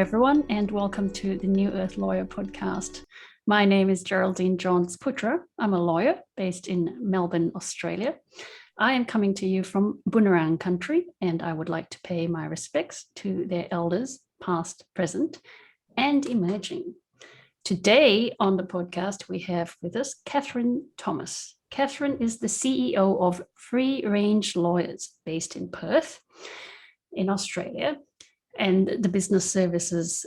everyone, and welcome to the New Earth Lawyer podcast. My name is Geraldine Johns-Putra. I'm a lawyer based in Melbourne, Australia. I am coming to you from Bunurong country, and I would like to pay my respects to their elders, past, present, and emerging. Today on the podcast, we have with us Katherine Thomas. Katherine is the CEO of Free Range Lawyers based in Perth, in Australia, and the business services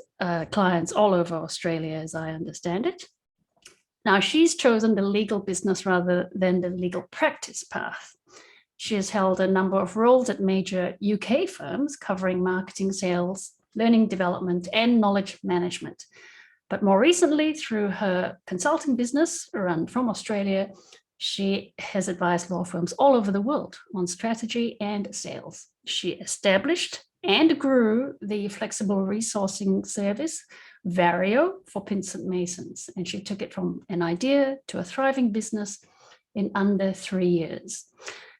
clients all over Australia, as I understand it. Now, she's chosen the legal business rather than the legal practice path. She has held a number of roles at major UK firms covering marketing, sales, learning development, and knowledge management. But more recently, through her consulting business run from Australia, she has advised law firms all over the world on strategy and sales. She established and grew the flexible resourcing service Vario for Pinsent Masons, and she took it from an idea to a thriving business in under 3 years.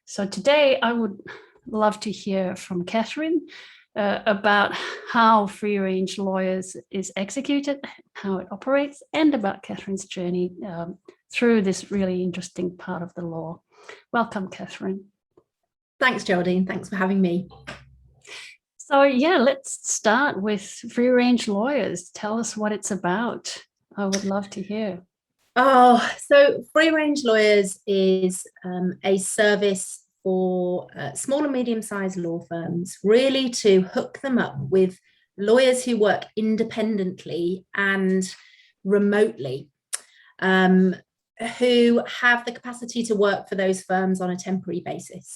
So today I would love to hear from Katherine about how Free Range Lawyers is executed, how it operates, and about Katherine's journey through this really interesting part of the law. Welcome, Katherine. Thanks, Geraldine. Thanks for having me. So let's start with Free Range Lawyers. Tell us what it's about. I would love to hear. So Free Range Lawyers is a service for small and medium-sized law firms, really to hook them up with lawyers who work independently and remotely, who have the capacity to work for those firms on a temporary basis.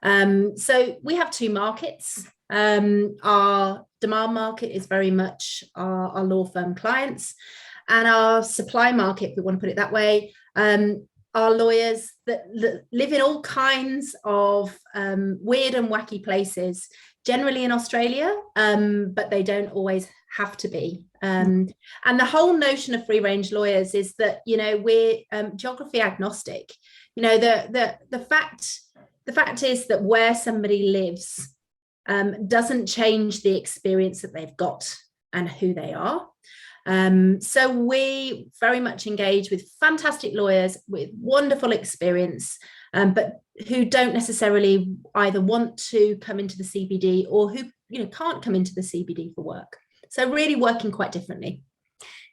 So we have two markets. Our demand market is very much our law firm clients, and our supply market, if we want to put it that way, are lawyers that live in all kinds of weird and wacky places, generally in Australia, but they don't always have to be. And the whole notion of free range lawyers is that, we're geography agnostic. The fact is that where somebody lives doesn't change the experience that they've got and who they are. So we very much engage with fantastic lawyers with wonderful experience, but who don't necessarily either want to come into the CBD or who can't come into the CBD for work. So really working quite differently.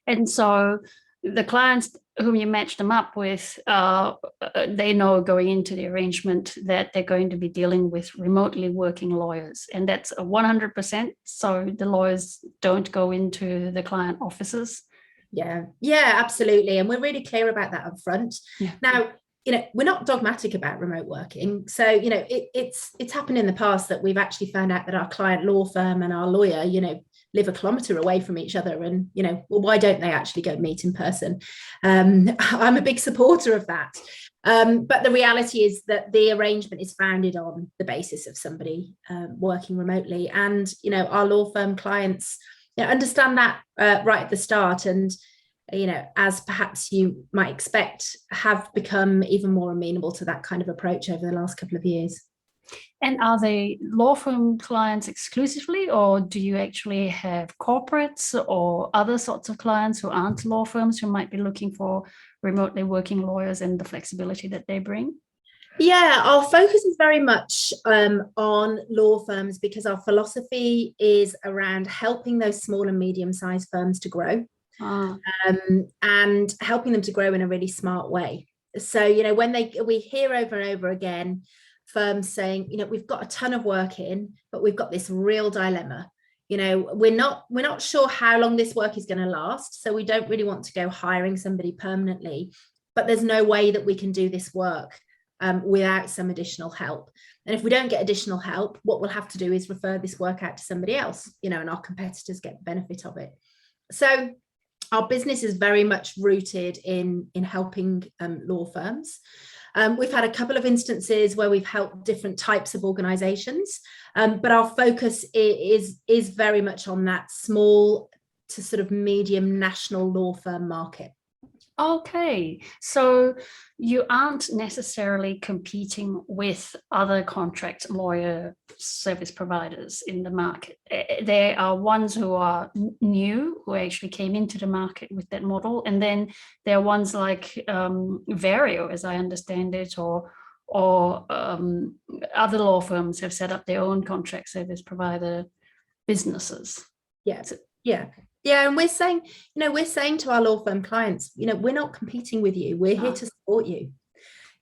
And so the clients whom you match them up with, they know going into the arrangement that they're going to be dealing with remotely working lawyers, and that's 100%. So the lawyers don't go into the client offices. Yeah, absolutely. And we're really clear about that up front. Yeah. Now, we're not dogmatic about remote working. So, it's happened in the past that we've actually found out that our client law firm and our lawyer, live a kilometre away from each other, and why don't they actually go meet in person? I'm a big supporter of that, but the reality is that the arrangement is founded on the basis of somebody working remotely, and our law firm clients understand that right at the start, and as perhaps you might expect, have become even more amenable to that kind of approach over the last couple of years. And are they law firm clients exclusively, or do you actually have corporates or other sorts of clients who aren't law firms who might be looking for remotely working lawyers and the flexibility that they bring? Yeah, our focus is very much on law firms because our philosophy is around helping those small and medium-sized firms to grow and helping them to grow in a really smart way. So, when we hear over and over again firms saying, we've got a ton of work in, but we've got this real dilemma. We're not sure how long this work is going to last, so we don't really want to go hiring somebody permanently, but there's no way that we can do this work without some additional help. And if we don't get additional help, what we'll have to do is refer this work out to somebody else, and our competitors get the benefit of it. So our business is very much rooted in helping law firms. We've had a couple of instances where we've helped different types of organizations, but our focus is very much on that small to sort of medium national law firm market. Okay, so you aren't necessarily competing with other contract lawyer service providers in the market. There are ones who are new, who actually came into the market with that model, and then there are ones like Vario, as I understand it, or other law firms have set up their own contract service provider businesses. Yeah. Yeah. Yeah. And we're saying to our law firm clients, we're not competing with you. We're here to support you,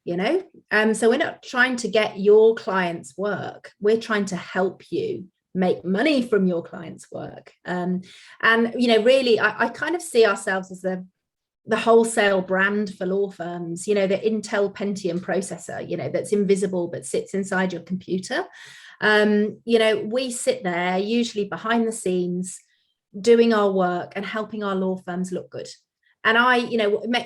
so we're not trying to get your clients' work. We're trying to help you make money from your clients' work. And really, I kind of see ourselves as the wholesale brand for law firms, the Intel Pentium processor, that's invisible but sits inside your computer. We sit there usually behind the scenes doing our work and helping our law firms look good. And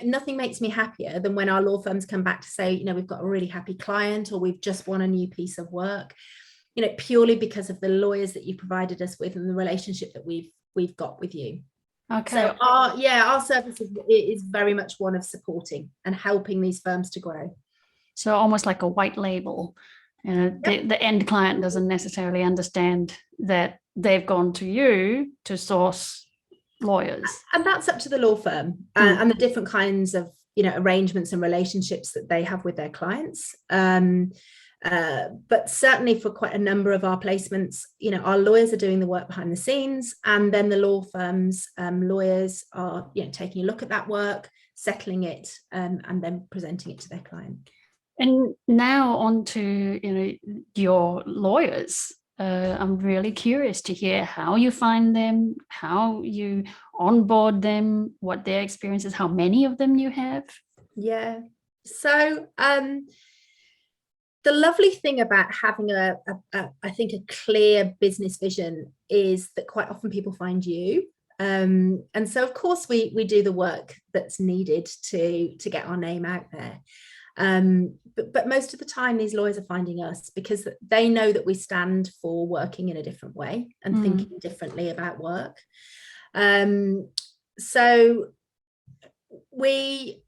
nothing makes me happier than when our law firms come back to say, we've got a really happy client, or we've just won a new piece of work, purely because of the lawyers that you provided us with and the relationship that we've got with you. Okay. So our service is very much one of supporting and helping these firms to grow. So almost like a white label. Yep. The end client doesn't necessarily understand that they've gone to you to source lawyers. And that's up to the law firm and the different kinds of, arrangements and relationships that they have with their clients. But certainly for quite a number of our placements, our lawyers are doing the work behind the scenes, and then the law firms, lawyers are, taking a look at that work, settling it, and then presenting it to their client. And now on to, your lawyers. I'm really curious to hear how you find them, how you onboard them, what their experience is, how many of them you have. Yeah. So the lovely thing about having I think a clear business vision is that quite often people find you. And so of course we do the work that's needed to get our name out there. But most of the time these lawyers are finding us because they know that we stand for working in a different way and thinking differently about work. So we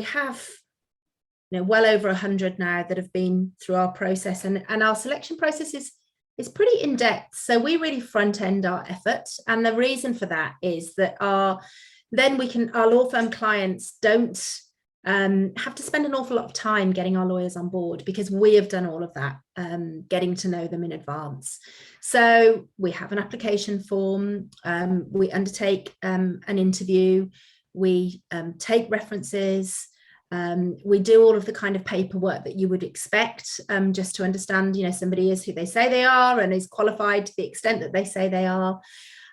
have well over 100 now that have been through our process, and our selection process is pretty in-depth. So we really front end our effort, and the reason for that is that our law firm clients don't have to spend an awful lot of time getting our lawyers on board, because we have done all of that, getting to know them in advance. So we have an application form, we undertake an interview, we take references, we do all of the kind of paperwork that you would expect, just to understand, somebody is who they say they are and is qualified to the extent that they say they are.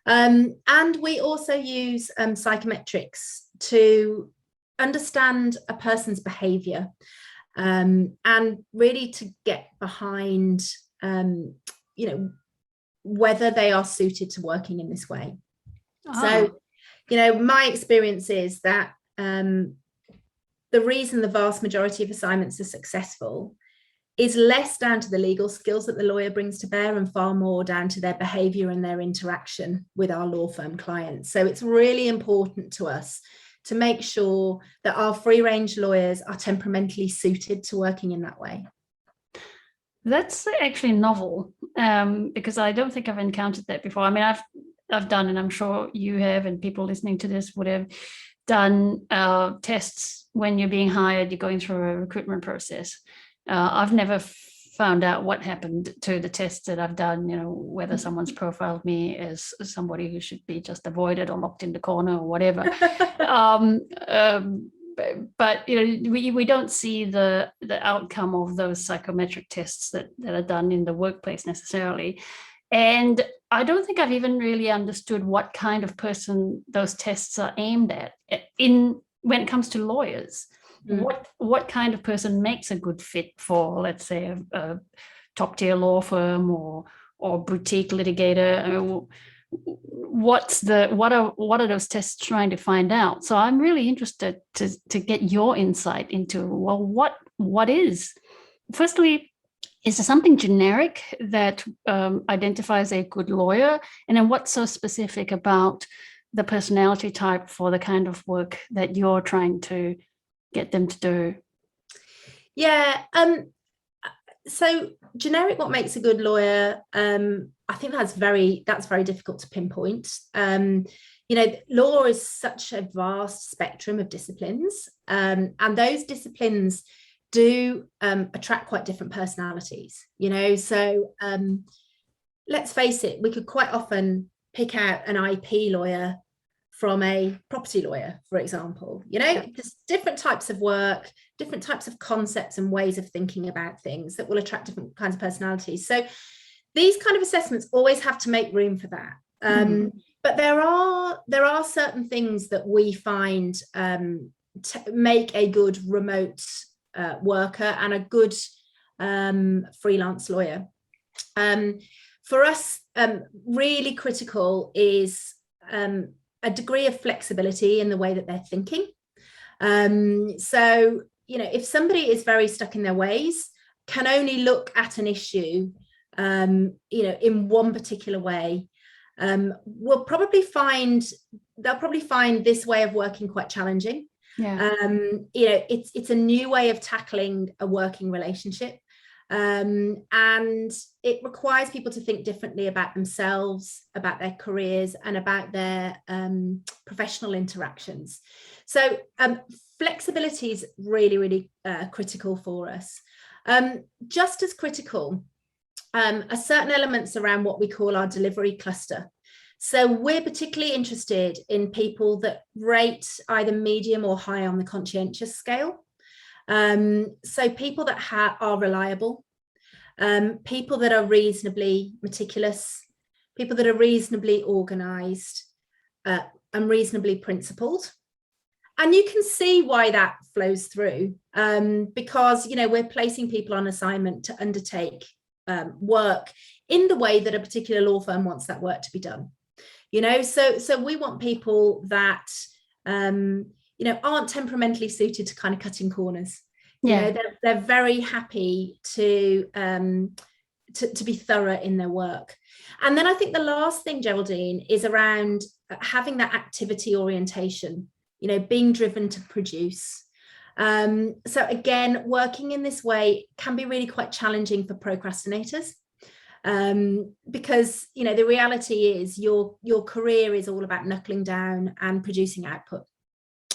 And we also use psychometrics to understand a person's behavior, and really to get behind, whether they are suited to working in this way. So, my experience is that the reason the vast majority of assignments are successful is less down to the legal skills that the lawyer brings to bear and far more down to their behavior and their interaction with our law firm clients. So it's really important to us to make sure that our free range lawyers are temperamentally suited to working in that way. That's actually novel, because I don't think I've encountered that before. I mean, I've done, and I'm sure you have, and people listening to this would have done tests when you're being hired, you're going through a recruitment process. I've never found out what happened to the tests that I've done, whether someone's profiled me as somebody who should be just avoided or locked in the corner or whatever. But we don't see the outcome of those psychometric tests that are done in the workplace necessarily. And I don't think I've even really understood what kind of person those tests are aimed at when it comes to lawyers. What kind of person makes a good fit for, let's say, a top tier law firm or boutique litigator? I mean, what are those tests trying to find out? So I'm really interested to get your insight into, well, what is, firstly, is there something generic that identifies a good lawyer? And then what's so specific about the personality type for the kind of work that you're trying to get them to do? Yeah. So generic, what makes a good lawyer? I think that's very difficult to pinpoint. Law is such a vast spectrum of disciplines, and those disciplines do attract quite different personalities. So let's face it, we could quite often pick out an IP lawyer from a property lawyer, for example. There's different types of work, different types of concepts and ways of thinking about things that will attract different kinds of personalities. So these kind of assessments always have to make room for that. But there are certain things that we find make a good remote worker and a good freelance lawyer. For us, really critical is a degree of flexibility in the way that they're thinking. So, if somebody is very stuck in their ways, can only look at an issue, in one particular way, they'll probably find this way of working quite challenging. Yeah. It's a new way of tackling a working relationship. And it requires people to think differently about themselves, about their careers, and about their professional interactions. So flexibility is really, really critical for us. Just as critical are certain elements around what we call our delivery cluster. So we're particularly interested in people that rate either medium or high on the conscientious scale. So people that are reliable, people that are reasonably meticulous, people that are reasonably organized, and reasonably principled. And you can see why that flows through, because we're placing people on assignment to undertake work in the way that a particular law firm wants that work to be done. So we want people that aren't temperamentally suited to kind of cutting corners. They're very happy to be thorough in their work. And then I think the last thing, Geraldine, is around having that activity orientation, being driven to produce. So again, working in this way can be really quite challenging for procrastinators, because the reality is your career is all about knuckling down and producing output.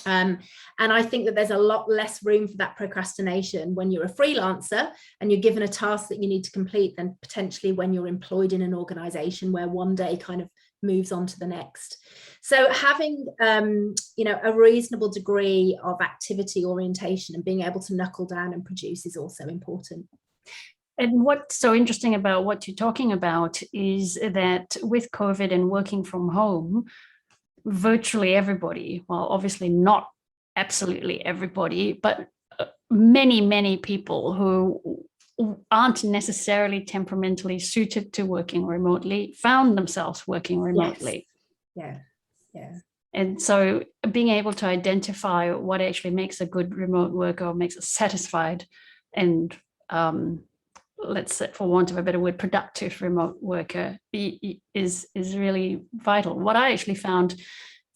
And I think that there's a lot less room for that procrastination when you're a freelancer and you're given a task that you need to complete than potentially when you're employed in an organization where one day kind of moves on to the next. So having a reasonable degree of activity orientation and being able to knuckle down and produce is also important. And what's so interesting about what you're talking about is that with COVID and working from home, virtually everybody, well, obviously not absolutely everybody, but many people who aren't necessarily temperamentally suited to working remotely found themselves working remotely. Yes. Yeah. And so being able to identify what actually makes a good remote worker or makes a satisfied and let's say, for want of a better word, productive remote worker is really vital. What I actually found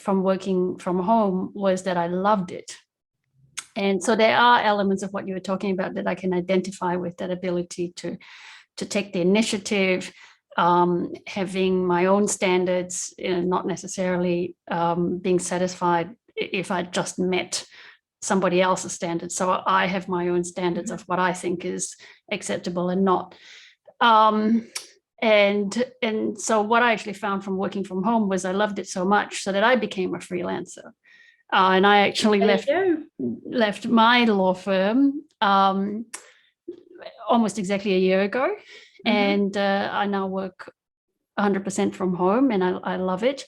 from working from home was that I loved it. And so there are elements of what you were talking about that I can identify with, that ability to take the initiative, having my own standards, not necessarily being satisfied if I just met somebody else's standards. So I have my own standards of what I think is acceptable and not. And so what I actually found from working from home was I loved it so much so that I became a freelancer. And I actually left my law firm almost exactly a year ago. And I now work 100% from home, and I love it.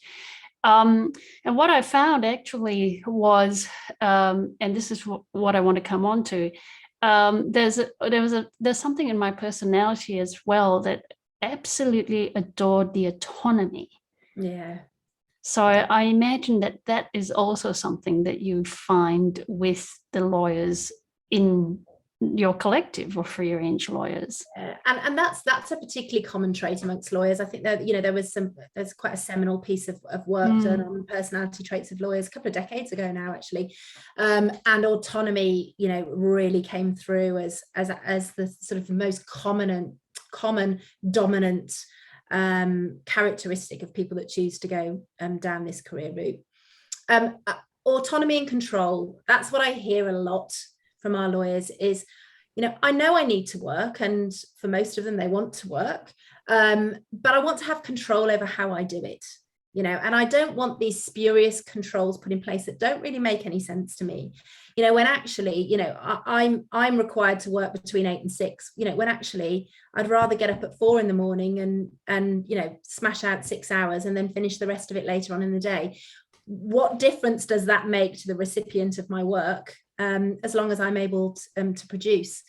And what I found actually was, and this is what I want to come on to, there's something in my personality as well that absolutely adored the autonomy. Yeah. So I imagine that is also something that you find with the lawyers in your collective of free range lawyers. And that's a particularly common trait amongst lawyers. I think that, you know, there's quite a seminal piece of work done on personality traits of lawyers a couple of decades ago now, actually. And autonomy, you know, really came through as the sort of the most common dominant characteristic of people that choose to go down this career route. Autonomy and control, that's what I hear a lot from our lawyers is, you know I need to work, and for most of them they want to work, but I want to have control over how I do it, you know, and I don't want these spurious controls put in place that don't really make any sense to me, you know, when actually, you know, I'm required to work between 8 and 6, you know, when actually I'd rather get up at 4 in the morning and you know, smash out 6 hours and then finish the rest of it later on in the day. What difference does that make to the recipient of my work, as long as I'm able to produce?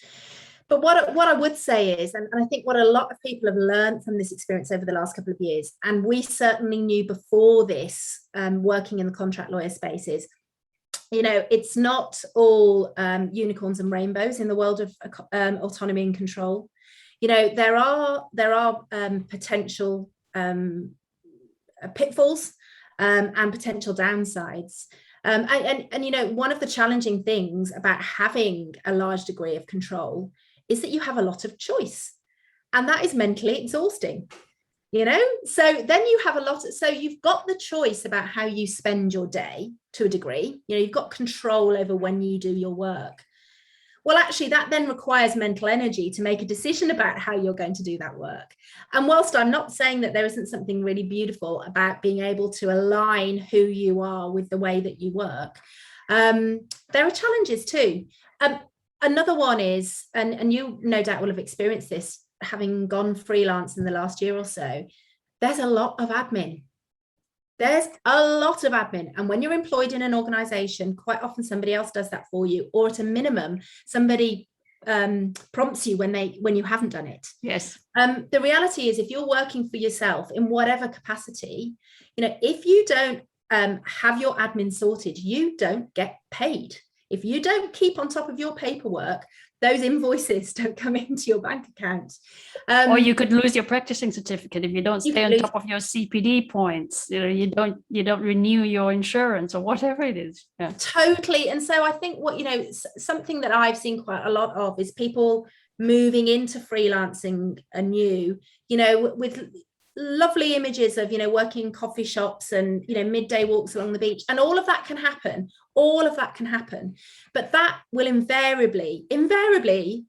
But what I would say is, and I think what a lot of people have learned from this experience over the last couple of years, and we certainly knew before this, working in the contract lawyer space, is, you know, it's not all unicorns and rainbows in the world of autonomy and control. You know, there are potential pitfalls and potential downsides. And you know, one of the challenging things about having a large degree of control is that you have a lot of choice, and that is mentally exhausting, you know. So then you have so you've got the choice about how you spend your day to a degree, you know, you've got control over when you do your work. Well, actually, that then requires mental energy to make a decision about how you're going to do that work. And whilst I'm not saying that there isn't something really beautiful about being able to align who you are with the way that you work, there are challenges too. Another one is, and you no doubt will have experienced this, having gone freelance in the last year or so, there's a lot of admin. There's a lot of admin. And when you're employed in an organization, quite often somebody else does that for you, or at a minimum, somebody prompts you when you haven't done it. Yes. The reality is, if you're working for yourself in whatever capacity, you know, if you don't have your admin sorted, you don't get paid. If you don't keep on top of your paperwork, those invoices don't come into your bank account. Or you could lose your practicing certificate if you don't stay on top of your CPD points. You know, you don't renew your insurance or whatever it is. Yeah. Totally. And so I think something that I've seen quite a lot of is people moving into freelancing anew, you know, with lovely images of, you know, working in coffee shops and, you know, midday walks along the beach, and all of that can happen. But that will invariably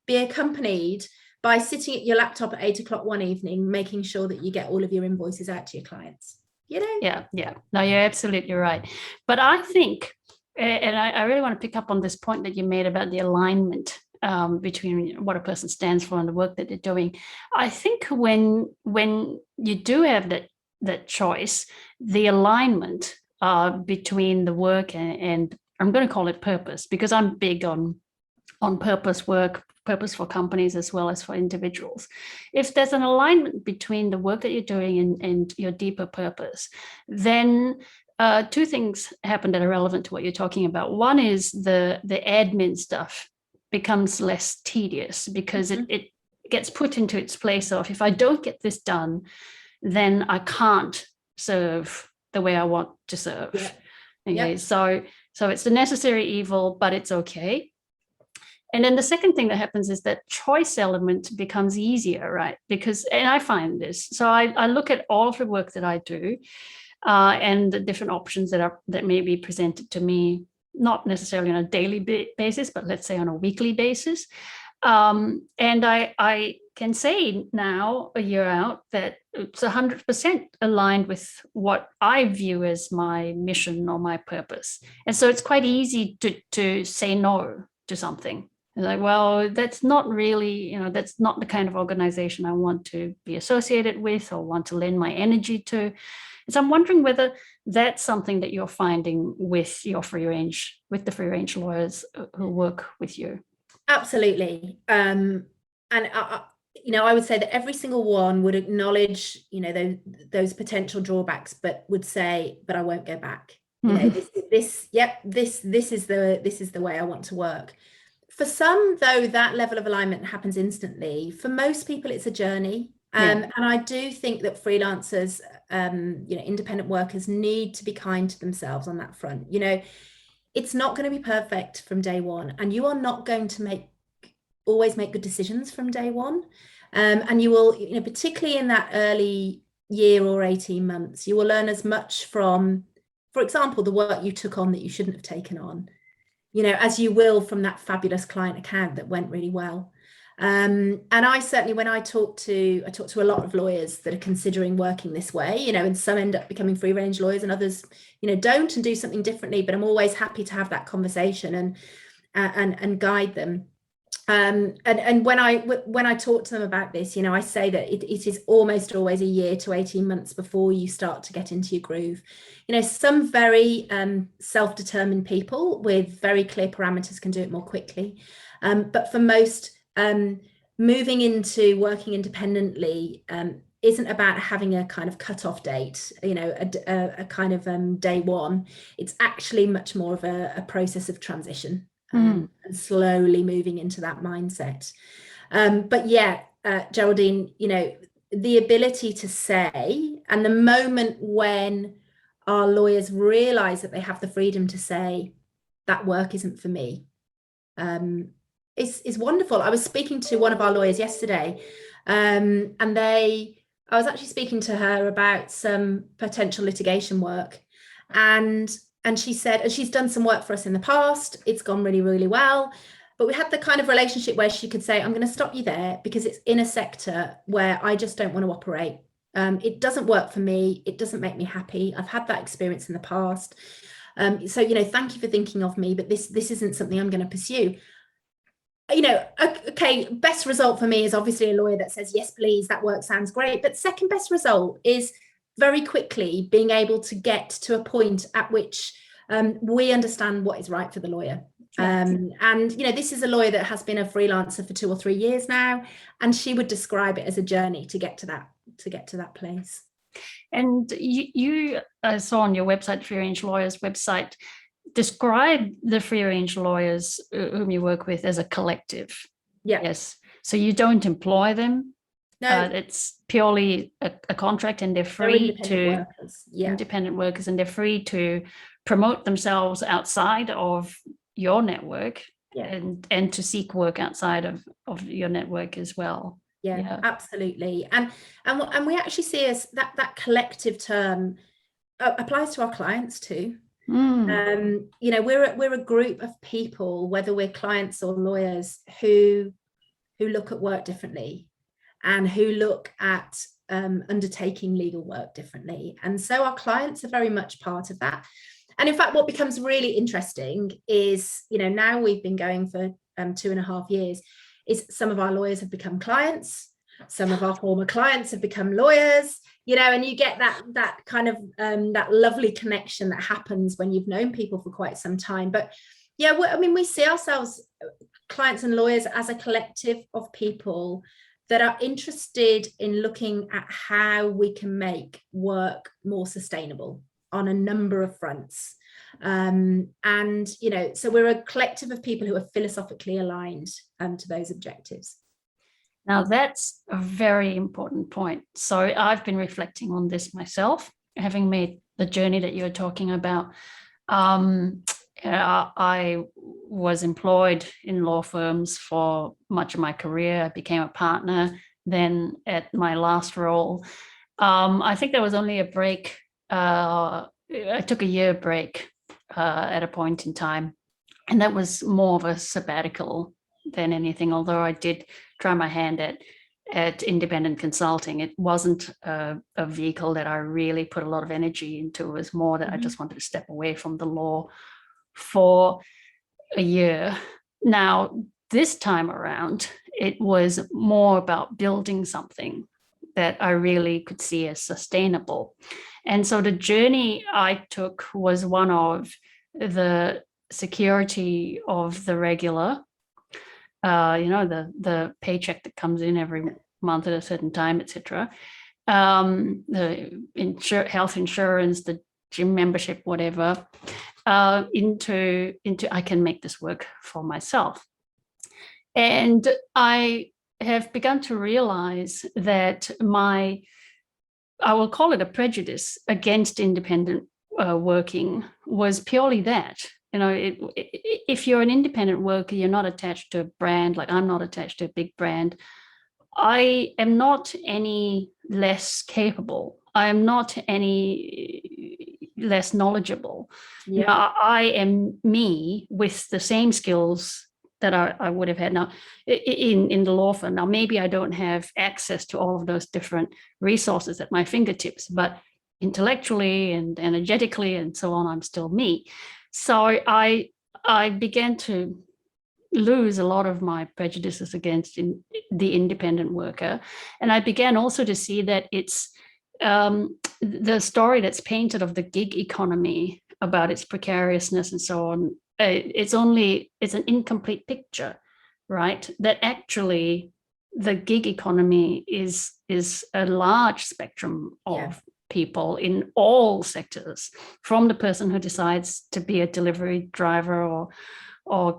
be accompanied by sitting at your laptop at 8 o'clock one evening, making sure that you get all of your invoices out to your clients, you know? Yeah. No, you're absolutely right. But I think, and I really want to pick up on this point that you made about the alignment between what a person stands for and the work that they're doing. I think when you do have that choice, the alignment between the work and I'm going to call it purpose, because I'm big on purpose work, purpose for companies as well as for individuals. If there's an alignment between the work that you're doing and your deeper purpose, then two things happen that are relevant to what you're talking about. One is the admin stuff becomes less tedious, because it gets put into its place of, if I don't get this done, then I can't serve the way I want to serve. Yeah. Okay, yeah. So it's a necessary evil, but it's okay. And then the second thing that happens is that choice element becomes easier, right? Because, and I find this, so I look at all of the work that I do and the different options that may be presented to me, not necessarily on a daily basis, but let's say on a weekly basis. And I can say now, a year out, that it's 100% aligned with what I view as my mission or my purpose. And so it's quite easy to say no to something. Like, well, that's not really, that's not the kind of organization I want to be associated with or want to lend my energy to. And so I'm wondering whether that's something that you're finding with your free range, with the free range lawyers who work with you. Absolutely. And I would say that every single one would acknowledge, those potential drawbacks, but would say, but I won't go back. This is the way I want to work. For some, though, that level of alignment happens instantly. For most people, it's a journey. And I do think that freelancers, independent workers need to be kind to themselves on that front. It's not going to be perfect from day one, and you are not going to always make good decisions from day one. And you will, particularly in that early year or 18 months, you will learn as much from, for example, the work you took on that you shouldn't have taken on, as you will from that fabulous client account that went really well. And I certainly, when I talk to a lot of lawyers that are considering working this way, and some end up becoming free range lawyers and others, don't and do something differently. But I'm always happy to have that conversation and guide them. And when I talk to them about this, I say that it is almost always a year to 18 months before you start to get into your groove. Some very self-determined people with very clear parameters can do it more quickly. But for most, moving into working independently isn't about having a kind of cut-off date, a kind of day one. It's actually much more of a process of transition. And slowly moving into that mindset. But yeah, Geraldine, the ability to say, and the moment when our lawyers realize that they have the freedom to say, that work isn't for me, is wonderful. I was speaking to one of our lawyers yesterday, and I was actually speaking to her about some potential litigation work, and she said, and she's done some work for us in the past, it's gone really, really well. But we had the kind of relationship where she could say, I'm going to stop you there because it's in a sector where I just don't want to operate. It doesn't work for me. It doesn't make me happy. I've had that experience in the past. So, thank you for thinking of me, but this isn't something I'm going to pursue. Okay, best result for me is obviously a lawyer that says, yes, please, that work sounds great. But second best result is very quickly being able to get to a point at which we understand what is right for the lawyer. And this is a lawyer that has been a freelancer for 2 or 3 years now, and she would describe it as a journey to get to that place. And you saw on your website, Free Range Lawyers website, describe the free range lawyers whom you work with as a collective. Yes. So you don't employ them. No, it's purely a contract, and they're free to independent workers, and they're free to promote themselves outside of your network and to seek work outside of your network as well. Yeah, absolutely. And we actually see as that collective term applies to our clients too. We're a group of people, whether we're clients or lawyers, who look at work differently, and who look at undertaking legal work differently. And so our clients are very much part of that. And in fact, what becomes really interesting is, now we've been going for 2.5 years, is some of our lawyers have become clients, some of our former clients have become lawyers, and you get that kind of that lovely connection that happens when you've known people for quite some time. But yeah, we see ourselves, clients and lawyers, as a collective of people that are interested in looking at how we can make work more sustainable on a number of fronts. So we're a collective of people who are philosophically aligned to those objectives. Now, that's a very important point. So I've been reflecting on this myself, having made the journey that you're talking about. I was employed in law firms for much of my career. I became a partner then at my last role. I think there was only a break. I took a year break at a point in time, and that was more of a sabbatical than anything, although I did try my hand at independent consulting. It wasn't a vehicle that I really put a lot of energy into. It was more that I just wanted to step away from the law for a year. Now, this time around, it was more about building something that I really could see as sustainable. And so the journey I took was one of the security of the regular, the paycheck that comes in every month at a certain time, etc. The health insurance, the gym membership, whatever, into I can make this work for myself. And I have begun to realize that I will call it a prejudice against independent working was purely that. If you're an independent worker, you're not attached to a brand. Like I'm not attached to a big brand. I am not any less capable. I am not any less knowledgeable. Yeah. I am me with the same skills that I would have had now in the law firm. Now, maybe I don't have access to all of those different resources at my fingertips, but intellectually and energetically and so on, I'm still me. So I began to lose a lot of my prejudices against the independent worker. And I began also to see that it's the story that's painted of the gig economy about its precariousness and so on. It's an incomplete picture, right? That actually the gig economy is a large spectrum of people in all sectors, from the person who decides to be a delivery driver or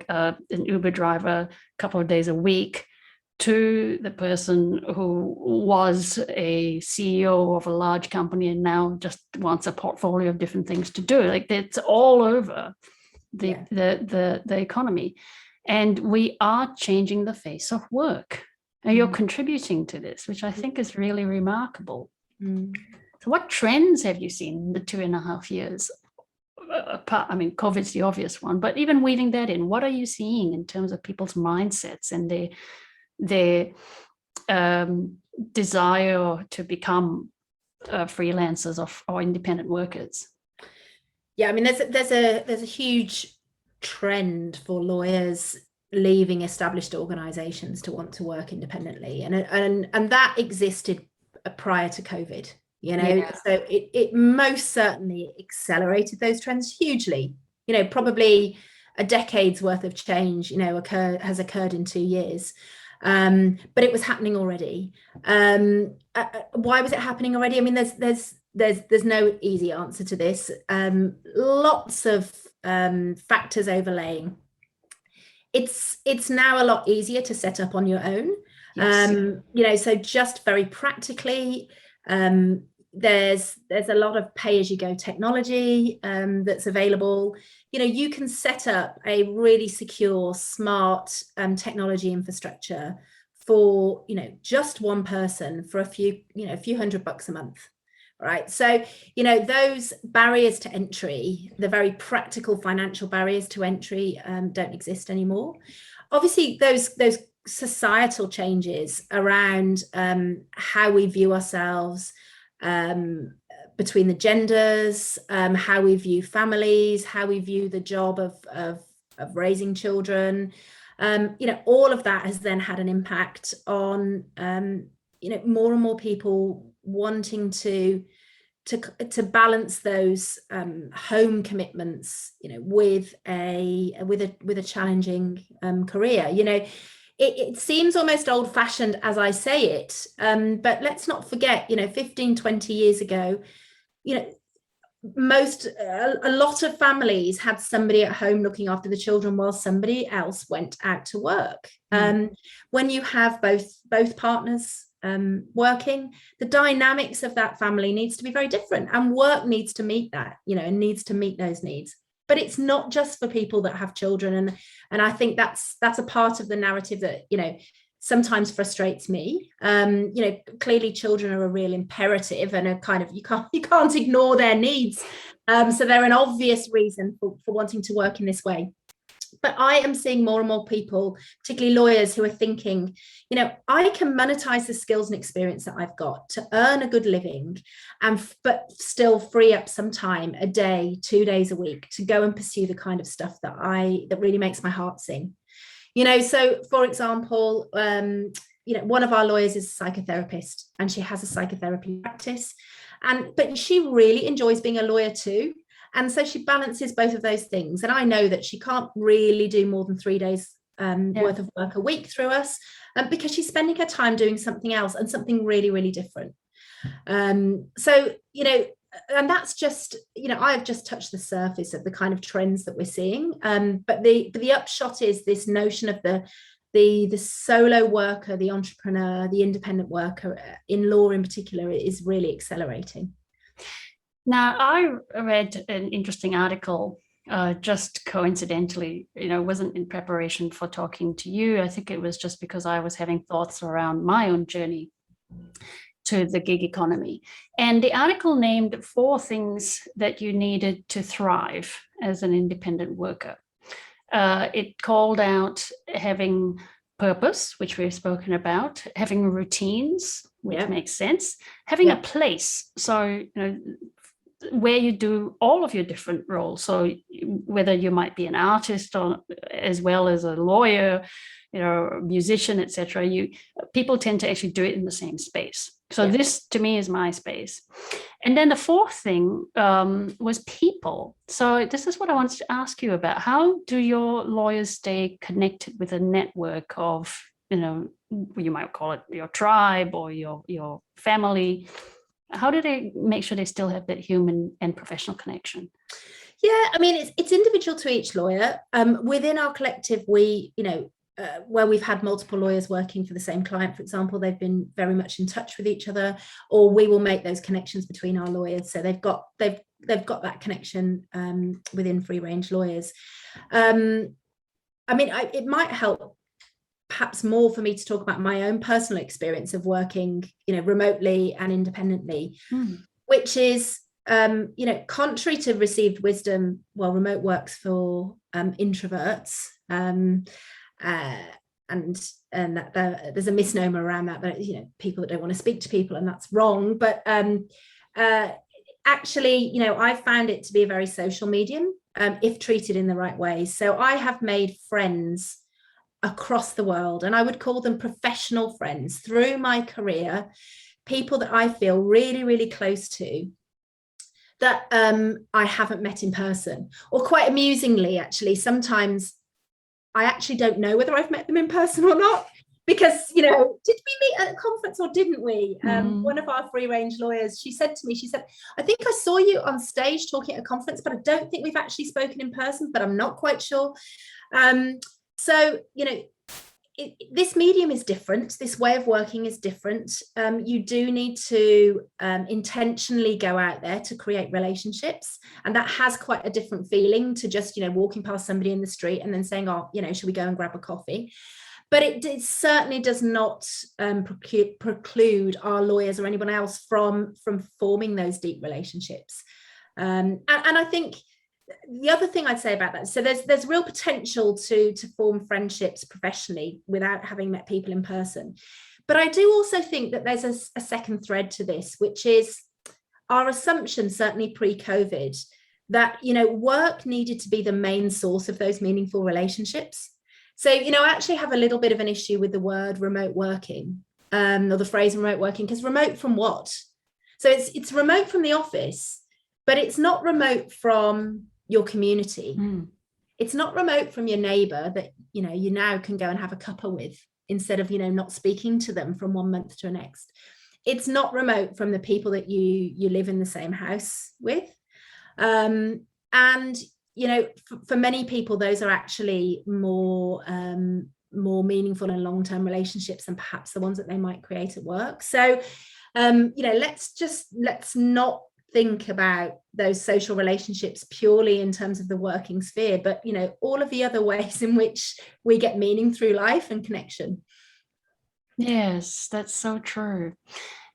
an Uber driver a couple of days a week, to the person who was a CEO of a large company and now just wants a portfolio of different things to do. Like it's all over the economy. And we are changing the face of work. And you're contributing to this, which I think is really remarkable. So what trends have you seen in the 2.5 years? I mean, COVID's the obvious one, but even weaving that in, what are you seeing in terms of people's mindsets and their desire to become freelancers or independent workers? Yeah, I mean, there's a huge trend for lawyers leaving established organizations to want to work independently, and that existed prior to COVID. So it most certainly accelerated those trends hugely. Probably a decade's worth of change has occurred in 2 years, but it was happening already. Why was it happening already? I mean, there's no easy answer to this. Lots of factors overlaying. It's now a lot easier to set up on your own. Yes. So just very practically, there's a lot of pay-as-you-go technology that's available. You can set up a really secure, smart technology infrastructure for just one person for a few $100 a month, right? So those barriers to entry, the very practical financial barriers to entry, don't exist anymore. Obviously, those societal changes around how we view ourselves, between the genders, how we view families, how we view the job of raising children, all of that has then had an impact on more and more people wanting to balance those home commitments, with a challenging career. It seems almost old-fashioned as I say it, but let's not forget, 15, 20 years ago, a lot of families had somebody at home looking after the children while somebody else went out to work. When you have both partners working, the dynamics of that family needs to be very different, and work needs to meet that, and needs to meet those needs. But it's not just for people that have children, and I think that's a part of the narrative that sometimes frustrates me. Clearly children are a real imperative and a kind of you can't ignore their needs, so they're an obvious reason for wanting to work in this way. But I am seeing more and more people, particularly lawyers, who are thinking, I can monetize the skills and experience that I've got to earn a good living, but still free up some time a day, 2 days a week to go and pursue the kind of stuff that really makes my heart sing. So for example, one of our lawyers is a psychotherapist, and she has a psychotherapy practice, but she really enjoys being a lawyer too. And so she balances both of those things. And I know that she can't really do more than 3 days worth of work a week through us, because she's spending her time doing something else and something really, really different. So, that's just, I've just touched the surface of the kind of trends that we're seeing. But the upshot is this notion of the solo worker, the entrepreneur, the independent worker in law in particular is really accelerating. Now, I read an interesting article just coincidentally, wasn't in preparation for talking to you. I think it was just because I was having thoughts around my own journey to the gig economy. And the article named 4 things that you needed to thrive as an independent worker. It called out having purpose, which we've spoken about, having routines, which makes sense, having a place. So, where you do all of your different roles. So whether you might be an artist or as well as a lawyer, musician, etc., people tend to actually do it in the same space. So this to me is my space. And then the 4th thing was people. So this is what I wanted to ask you about. How do your lawyers stay connected with a network of, you might call it your tribe or your family? How do they make sure they still have that human and professional connection? Yeah, I mean, it's individual to each lawyer. Within our collective, we, where we've had multiple lawyers working for the same client, for example, they've been very much in touch with each other, or we will make those connections between our lawyers. So they've got that connection within free range lawyers. I mean, it might help perhaps more for me to talk about my own personal experience of working, remotely and independently, which is, contrary to received wisdom, well, remote works for introverts, and that there's a misnomer around that, people that don't want to speak to people, and that's wrong. But actually, I found it to be a very social medium if treated in the right way. So I have made friends across the world, and I would call them professional friends through my career, people that I feel really, really close to that I haven't met in person. Or quite amusingly, actually, sometimes I actually don't know whether I've met them in person or not, because, did we meet at a conference or didn't we? One of our free range lawyers, she said to me, I think I saw you on stage talking at a conference, but I don't think we've actually spoken in person, but I'm not quite sure. So, this medium is different. This way of working is different. You do need to intentionally go out there to create relationships. And that has quite a different feeling to just, walking past somebody in the street and then saying, oh, should we go and grab a coffee? But it certainly does not preclude our lawyers or anyone else from forming those deep relationships. And I think the other thing I'd say about that, so there's real potential to form friendships professionally without having met people in person. But I do also think that there's a second thread to this, which is our assumption, certainly pre-COVID, that, work needed to be the main source of those meaningful relationships. So, I actually have a little bit of an issue with the word remote working, or the phrase remote working, because remote from what? So it's remote from the office, but it's not remote from your community. It's not remote from your neighbor that you now can go and have a cuppa with, instead of not speaking to them from one month to the next. It's not remote from the people that you live in the same house with, and for many people those are actually more meaningful and long-term relationships than perhaps the ones that they might create at work. So let's not think about those social relationships purely in terms of the working sphere, but all of the other ways in which we get meaning through life and connection. Yes, that's so true.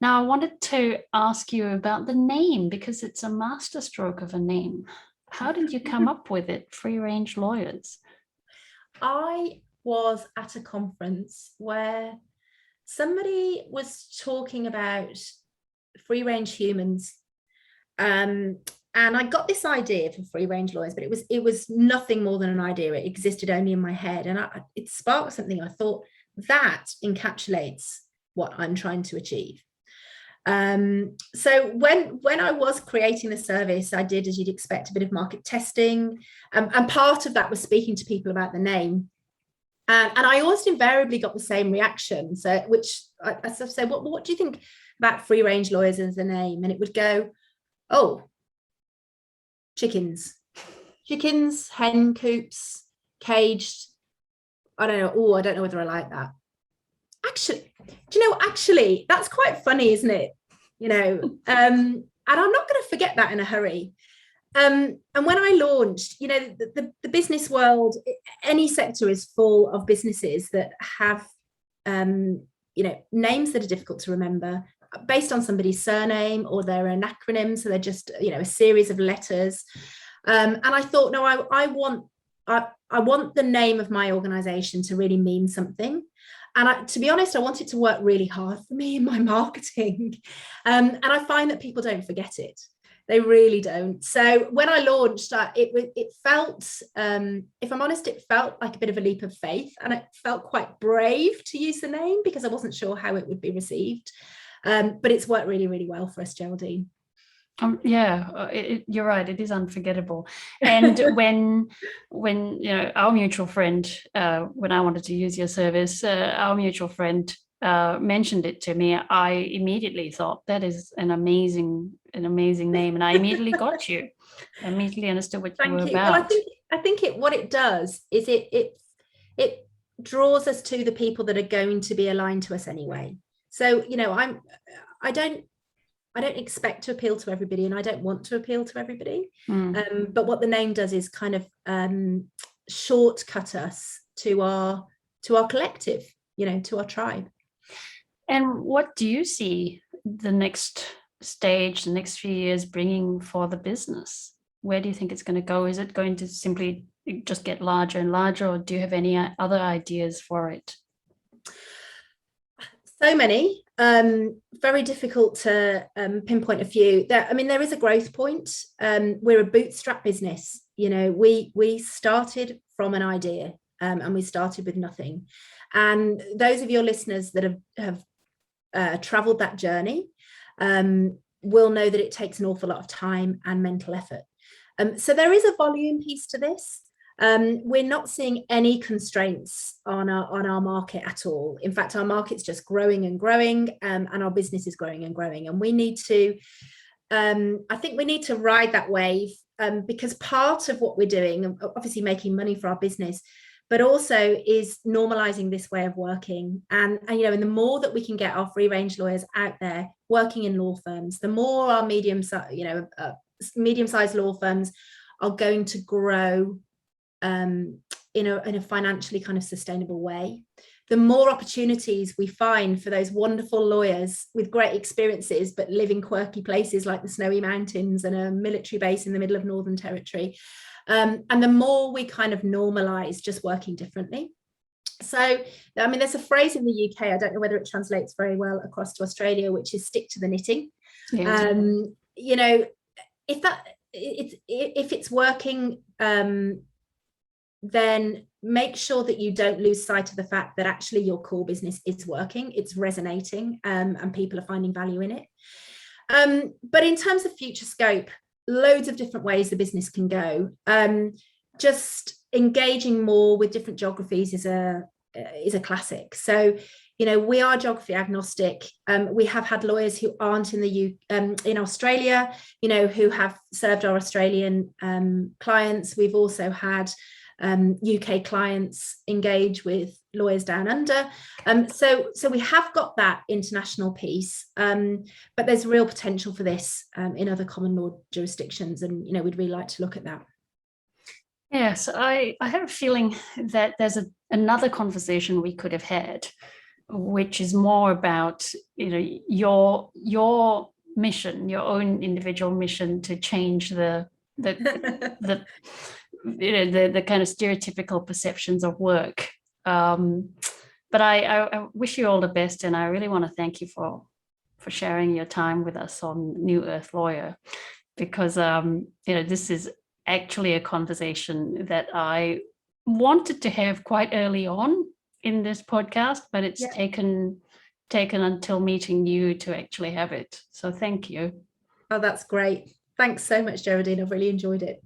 Now, I wanted to ask you about the name, because it's a masterstroke of a name. How did you come up with it, Free Range Lawyers? I was at a conference where somebody was talking about free range humans. And I got this idea for free range lawyers, but it was nothing more than an idea. It existed only in my head, and it sparked something. I thought that encapsulates what I'm trying to achieve. So when I was creating the service, I did, as you'd expect, a bit of market testing, and part of that was speaking to people about the name. And I almost invariably got the same reaction. So, which I sort of say, what do you think about free range lawyers as a name? And it would go, Oh, chickens, hen coops, caged. I don't know. Oh, I don't know whether I like that. Actually, do you know, actually, that's quite funny, isn't it? You know, and I'm not going to forget that in a hurry. And when I launched, you know, the business world, any sector is full of businesses that have, you know, names that are difficult to remember based on somebody's surname, or they're an acronym. So they're just, you know, a series of letters. And I thought, no, I want the name of my organization to really mean something. And to be honest, I want it to work really hard for me in my marketing. And I find that people don't forget it. They really don't. So when I launched, it felt, if I'm honest, it felt like a bit of a leap of faith, and it felt quite brave to use the name because I wasn't sure how it would be received. But it's worked really, really well for us, Geraldine. Yeah, you're right. It is unforgettable. And when you know, our mutual friend, when I wanted to use your service, our mutual friend mentioned it to me, I immediately thought that is an amazing name, and I immediately got you. I immediately understood what you were about. Well, I think what it does is it draws us to the people that are going to be aligned to us anyway. So, you know, I don't expect to appeal to everybody, and I don't want to appeal to everybody. But what the name does is kind of shortcut us to our collective, you know, to our tribe. And what do you see the next stage, the next few years bringing for the business? Where do you think it's going to go? Is it going to simply just get larger and larger, or do you have any other ideas for it? So many. Very difficult to pinpoint a few. There is a growth point. We're a bootstrap business. You know, we started from an idea, and we started with nothing. And those of your listeners that have traveled that journey will know that it takes an awful lot of time and mental effort. So there is a volume piece to this. We're not seeing any constraints on our market at all. In fact, our market's just growing and growing, and our business is growing and growing. And we need to, I think we need to ride that wave, because part of what we're doing, obviously making money for our business, but also is normalizing this way of working. And you know, and the more that we can get our free range lawyers out there working in law firms, the more our medium-sized law firms are going to grow in a financially kind of sustainable way. The more opportunities we find for those wonderful lawyers with great experiences but live in quirky places like the Snowy Mountains and a military base in the middle of Northern Territory, and the more we kind of normalize just working differently. So, I mean, there's a phrase in the UK, I don't know whether it translates very well across to Australia, which is stick to the knitting. Yeah. You know, if it's working, then make sure that you don't lose sight of the fact that actually your core business is working, it's resonating, and people are finding value in it. But in terms of future scope, loads of different ways the business can go. Just engaging more with different geographies is a classic. So, you know, we are geography agnostic. We have had lawyers who aren't in Australia, you know, who have served our Australian clients. We've also had UK clients engage with lawyers down under. So we have got that international piece, but there's real potential for this in other common law jurisdictions, and you know, we'd really like to look at that. Yes, I have a feeling that there's another conversation we could have had, which is more about, you know, your mission, your own individual mission to change the you know, the kind of stereotypical perceptions of work. But I wish you all the best, and I really want to thank you for sharing your time with us on New Earth Lawyer, because you know, this is actually a conversation that I wanted to have quite early on in this podcast, but it's taken until meeting you to actually have it. So thank you. Oh, that's great. Thanks so much, Geraldine. I've really enjoyed it.